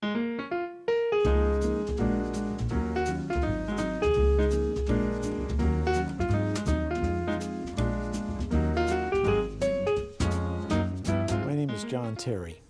My name is John Terry.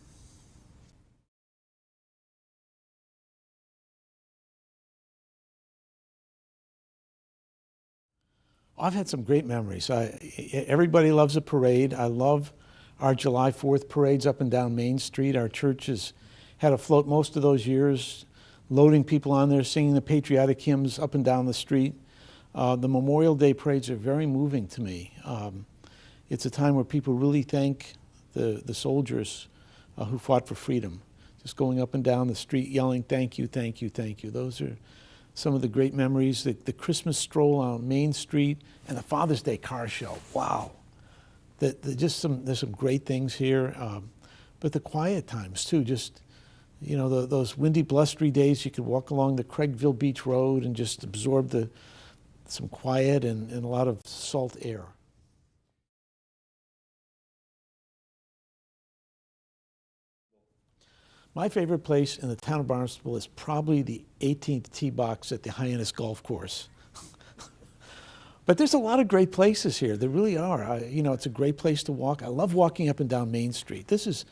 I've had some great memories. Everybody loves a parade. I love our July 4th parades up and down Main Street. Our church has had a float most of those years, loading people on there, singing the patriotic hymns up and down the street. The Memorial Day parades are very moving to me. It's a time where people really thank the soldiers who fought for freedom. Just going up and down the street yelling, "Thank you, thank you, thank you." Those are some of the great memories. The Christmas stroll on Main Street and the Father's Day car show. Wow. There's some great things here. But the quiet times too, just, those windy, blustery days you could walk along the Craigville Beach Road and just absorb some quiet and a lot of salt air. My favorite place in the town of Barnstable is probably the 18th tee box at the Hyannis Golf Course. But there's a lot of great places here. There really are. It's a great place to walk. I love walking up and down Main Street. It's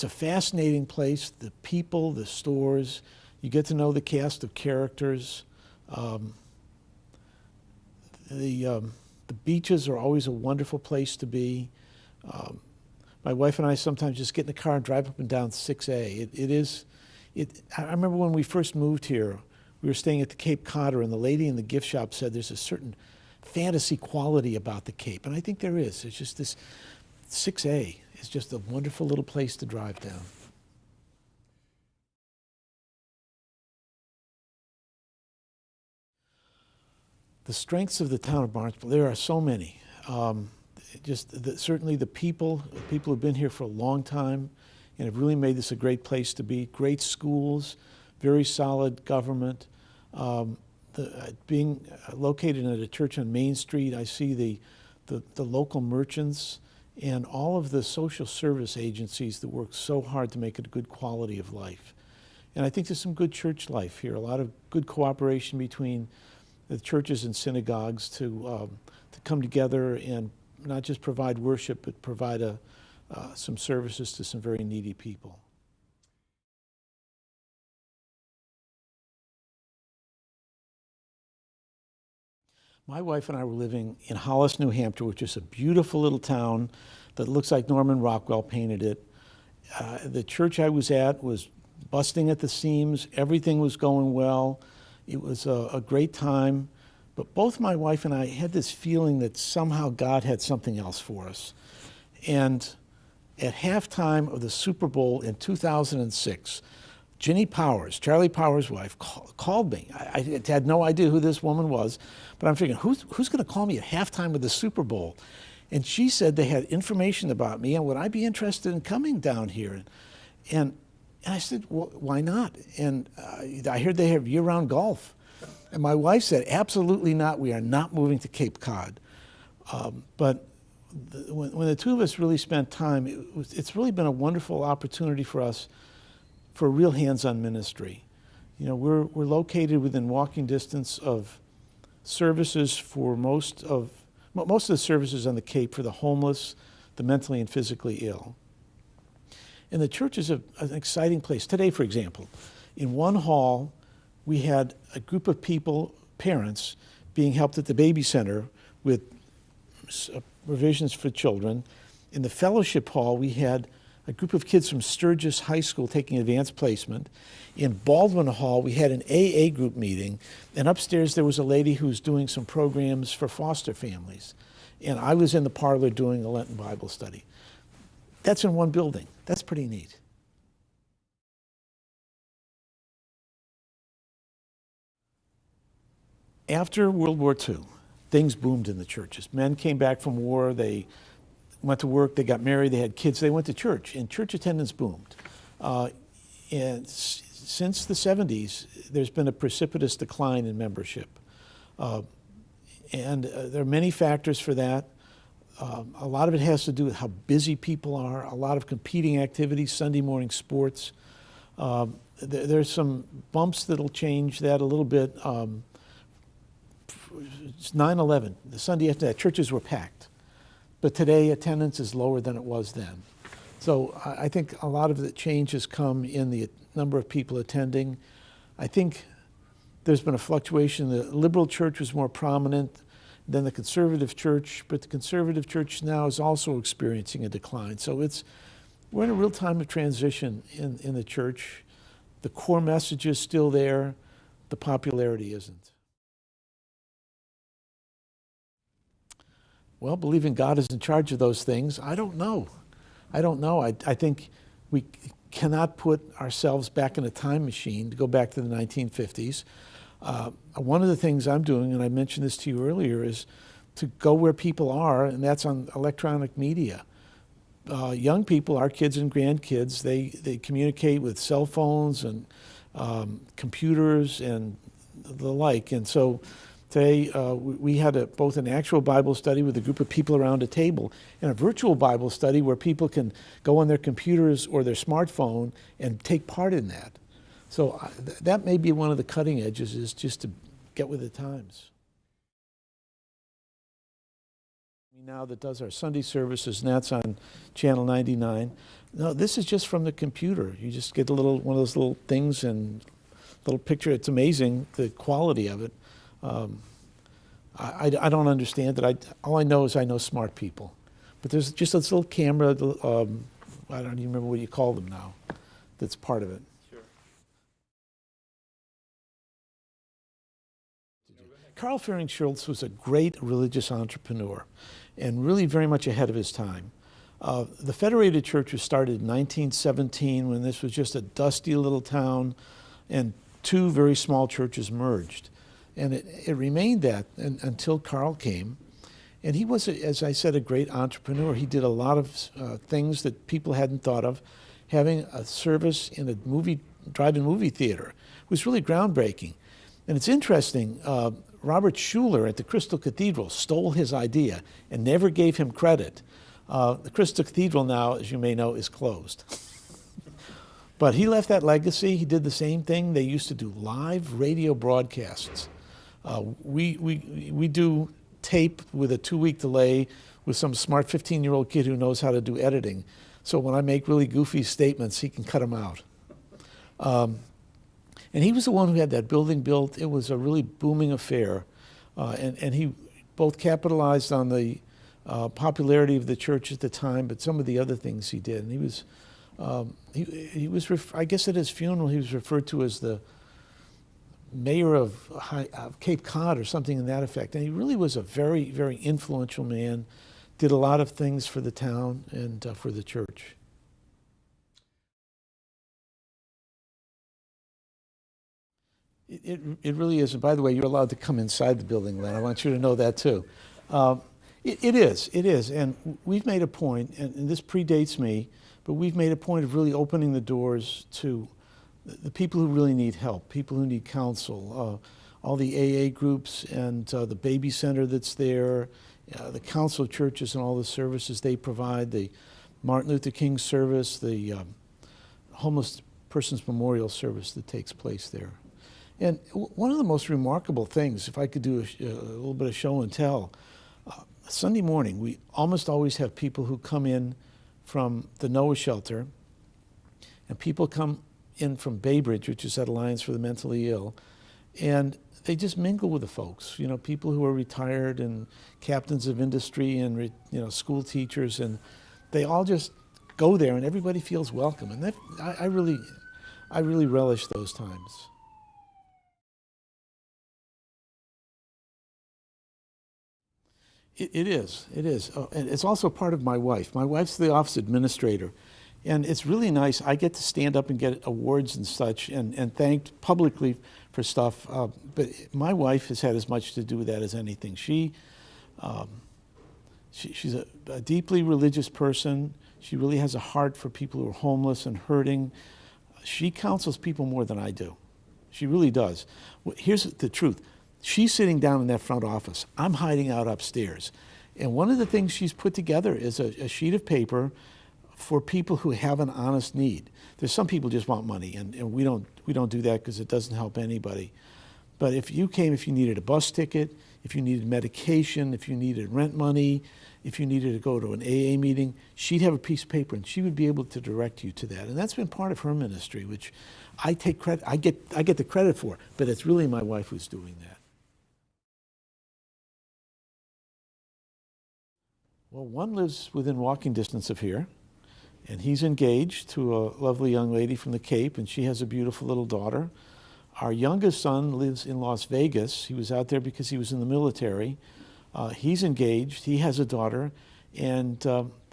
a fascinating place. The people, the stores, you get to know the cast of characters. The beaches are always a wonderful place to be. My wife and I sometimes just get in the car and drive up and down 6A. I remember when we first moved here, we were staying at the Cape Codder, and the lady in the gift shop said there's a certain fantasy quality about the Cape, and I think there is. It's just this 6A is just a wonderful little place to drive down. The strengths of the town of Barnstable, there are so many. Certainly the people who've been here for a long time and have really made this a great place to be. Great schools, very solid government. Being located at a church on Main Street, I see the local merchants and all of the social service agencies that work so hard to make it a good quality of life. And I think there's some good church life here, a lot of good cooperation between the churches and synagogues to come together and not just provide worship, but provide some services to some very needy people. My wife and I were living in Hollis, New Hampshire, which is a beautiful little town that looks like Norman Rockwell painted it. The church I was at was busting at the seams. Everything was going well. It was a great time. But both my wife and I had this feeling that somehow God had something else for us. And at halftime of the Super Bowl in 2006, Ginny Powers, Charlie Powers' wife, called me. I had no idea who this woman was, but I'm thinking, who's going to call me at halftime of the Super Bowl? And she said they had information about me, and would I be interested in coming down here? And I said, well, why not? And I heard they have year-round golf. And my wife said, absolutely not. We are not moving to Cape Cod. But when the two of us really spent time, it's really been a wonderful opportunity for us for a real hands-on ministry. We're located within walking distance of services for most of the services on the Cape for the homeless, the mentally and physically ill. And the church is an exciting place. Today, for example, in one hall, we had a group of people, parents, being helped at the baby center with provisions for children. In the fellowship hall, we had a group of kids from Sturgis High School taking advanced placement. In Baldwin Hall, we had an AA group meeting. And upstairs, there was a lady who was doing some programs for foster families. And I was in the parlor doing a Lenten Bible study. That's in one building. That's pretty neat. After World War II, things boomed in the churches. Men came back from war, they went to work, they got married, they had kids, they went to church, and church attendance boomed. And since the 70s, there's been a precipitous decline in membership. And there are many factors for that. A lot of it has to do with how busy people are, a lot of competing activities, Sunday morning sports. There's some bumps that'll change that a little bit. It's 9/11, the Sunday after that, churches were packed. But today, attendance is lower than it was then. So I think a lot of the change has come in the number of people attending. I think there's been a fluctuation. The liberal church was more prominent than the conservative church, but the conservative church now is also experiencing a decline. So we're in a real time of transition in the church. The core message is still there, the popularity isn't. Well, believing God is in charge of those things, I don't know. I think we cannot put ourselves back in a time machine to go back to the 1950s. One of the things I'm doing, and I mentioned this to you earlier, is to go where people are, and that's on electronic media. Young people, our kids and grandkids, they communicate with cell phones and computers and the like. And so today we had both an actual Bible study with a group of people around a table and a virtual Bible study where people can go on their computers or their smartphone and take part in that. So that may be one of the cutting edges, is just to get with the times. Now that does our Sunday services, and that's on channel 99. No, this is just from the computer. You just get one of those little things and little picture. It's amazing, the quality of it. I don't understand it. All I know is I know smart people. But there's just this little camera, I don't even remember what you call them now, that's part of it. Sure. Karl Fearing Schultz was a great religious entrepreneur and really very much ahead of his time. The Federated Church was started in 1917 when this was just a dusty little town and two very small churches merged. And it remained that until Karl came. And he was, as I said, a great entrepreneur. He did a lot of things that people hadn't thought of. Having a service in a drive-in movie theater was really groundbreaking. And it's interesting, Robert Schuller at the Crystal Cathedral stole his idea and never gave him credit. The Crystal Cathedral now, as you may know, is closed. But he left that legacy. He did the same thing. They used to do live radio broadcasts. We do tape with a 2-week delay with some smart 15-year-old kid who knows how to do editing. So when I make really goofy statements, he can cut them out. And he was the one who had that building built. It was a really booming affair. And he both capitalized on the popularity of the church at the time, but some of the other things he did. And he was, I guess at his funeral, he was referred to as the mayor of Cape Cod or something in that effect. And he really was a very, very influential man, did a lot of things for the town and for the church. It really is. And by the way, you're allowed to come inside the building, Len. I want you to know that too. It is. And we've made a point, and this predates me, but we've made a point of really opening the doors to the people who really need help, people who need counsel, all the AA groups and the baby center that's there, the council of churches and all the services they provide, the Martin Luther King service, the homeless persons memorial service that takes place there. And one of the most remarkable things, if I could do a little bit of show and tell, Sunday morning we almost always have people who come in from the Noah shelter, and people come in from Bay Bridge, which is that Alliance for the Mentally Ill, and they just mingle with the folks, people who are retired and captains of industry and school teachers, and they all just go there and everybody feels welcome. And that I really relish those times. It is. And it's also part of my wife. My wife's the office administrator. And it's really nice. I get to stand up and get awards and such and thanked publicly for stuff. But my wife has had as much to do with that as anything. She's a deeply religious person. She really has a heart for people who are homeless and hurting. She counsels people more than I do. She really does. Here's the truth. She's sitting down in that front office. I'm hiding out upstairs. And one of the things she's put together is a sheet of paper for people who have an honest need. There's some people just want money, and we don't do that because it doesn't help anybody. But if you came, if you needed a bus ticket, if you needed medication, if you needed rent money, if you needed to go to an AA meeting, she'd have a piece of paper and she would be able to direct you to that. And that's been part of her ministry, which I take credit, I get the credit for, but it's really my wife who's doing that. Well, one lives within walking distance of here, and he's engaged to a lovely young lady from the Cape, and she has a beautiful little daughter. Our youngest son lives in Las Vegas. He was out there because he was in the military. He's engaged, he has a daughter, and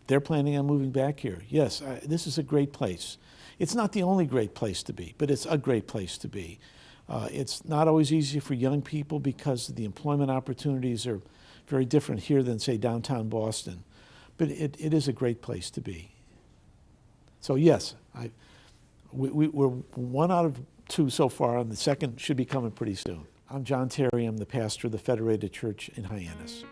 they're planning on moving back here. Yes, this is a great place. It's not the only great place to be, but it's a great place to be. It's not always easy for young people because the employment opportunities are very different here than, say, downtown Boston. But it is a great place to be. So yes, we're 1 out of 2 so far, and the second should be coming pretty soon. I'm John Terry. I'm the pastor of the Federated Church in Hyannis.